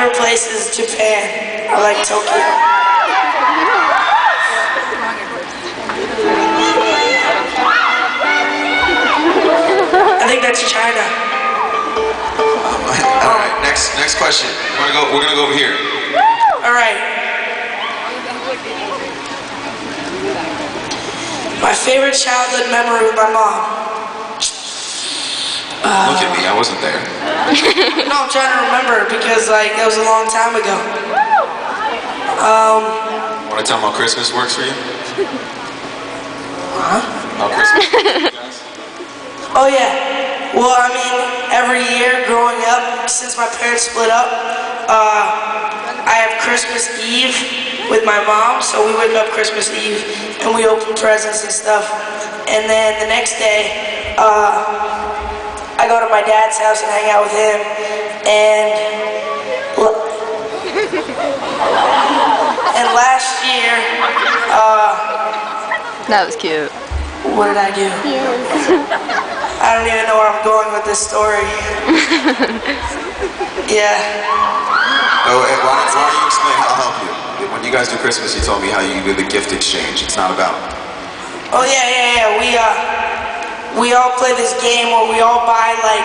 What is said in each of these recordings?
favorite place is Japan. I like Tokyo. I think that's China. All right, next question. We're gonna go over here. All right. My favorite childhood memory with my mom. Look at me, I wasn't there. No, I'm trying to remember because like that was a long time ago. Want to tell them how Christmas works for you? Huh? How Christmas works for you guys? Oh yeah. Well, I mean, every year growing up, since my parents split up, I have Christmas Eve with my mom, so we wake up Christmas Eve and we open presents and stuff. And then the next day, I go to my dad's house and hang out with him. And last year, that was cute. What did I do? I don't even know where I'm going with this story. Yeah. Oh, why don't you explain? I'll help you. When you guys do Christmas, you told me how you do the gift exchange. It's not about. Oh yeah. We all play this game where we all buy like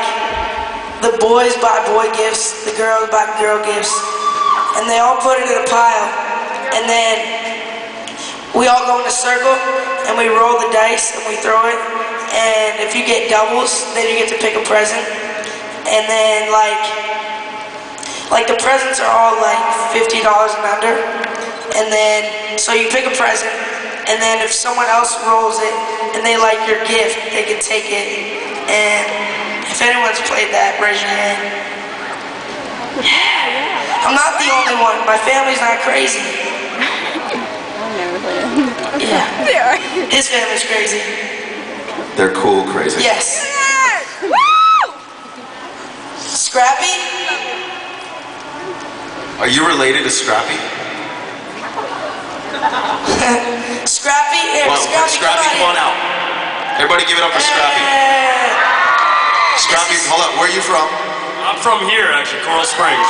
the boys buy boy gifts, the girls buy girl gifts, and they all put it in a pile, and then we all go in a circle and we roll the dice and we throw it, and if you get doubles, then you get to pick a present, and then like the presents are all like $50 and under, and then so you pick a present, and then if someone else rolls it and they like your gift, they can take it. And if anyone's played that, raise your hand. Yeah. I'm not the only one. My family's not crazy. Yeah. They are. His family's crazy. They're cool crazy. Yes. Scrappy? Are you related to Scrappy? Scrappy? Here, Scrappy, come on out. Everybody give it up for Scrappy. Scrappy, hold up, where are you from? I'm from here, actually, Coral Springs.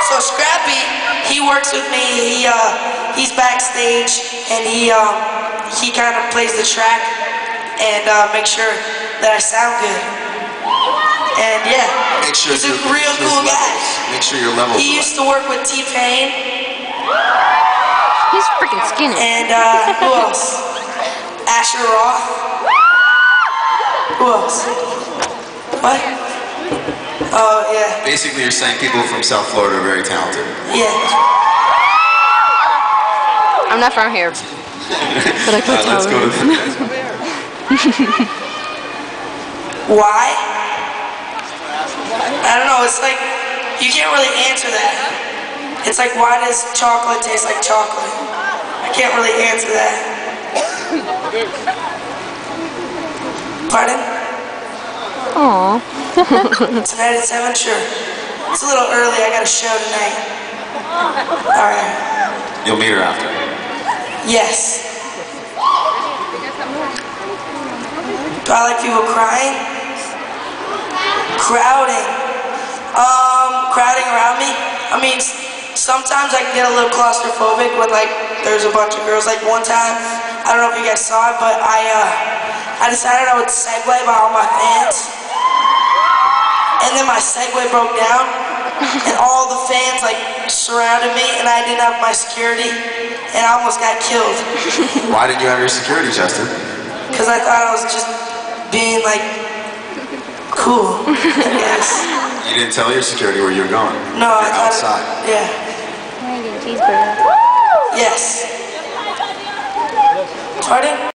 So Scrappy, he works with me. He's backstage, and he kind of plays the track and makes sure that I sound good. And yeah, he's a real cool guy. Make sure your levels. He used to work with T-Pain. He's freaking skinny. And who else? Asher Roth. Who else? What? Oh yeah. Basically, you're saying people from South Florida are very talented. Yeah. I'm not from here, but I could tell. Let's go to the next one. Why? I don't know. It's like you can't really answer that. It's like, why does chocolate taste like chocolate? I can't really answer that. Pardon? Aww. Tonight at 7? Sure. It's a little early. I got a show tonight. Alright. You'll meet her after. Yes. Do I like people crying? Crowding. Crowding around me? I mean, sometimes I can get a little claustrophobic when like there's a bunch of girls. Like one time, I don't know if you guys saw it, but I decided I would segue by all my fans, and then my Segway broke down, and all the fans like surrounded me, and I didn't have my security, and I almost got killed. Why didn't you have your security, Justin? Because I thought I was just being like cool, I guess. You didn't tell your security where you were going. No, I thought outside. Yeah. Cheeseburger. Yes. Pardon?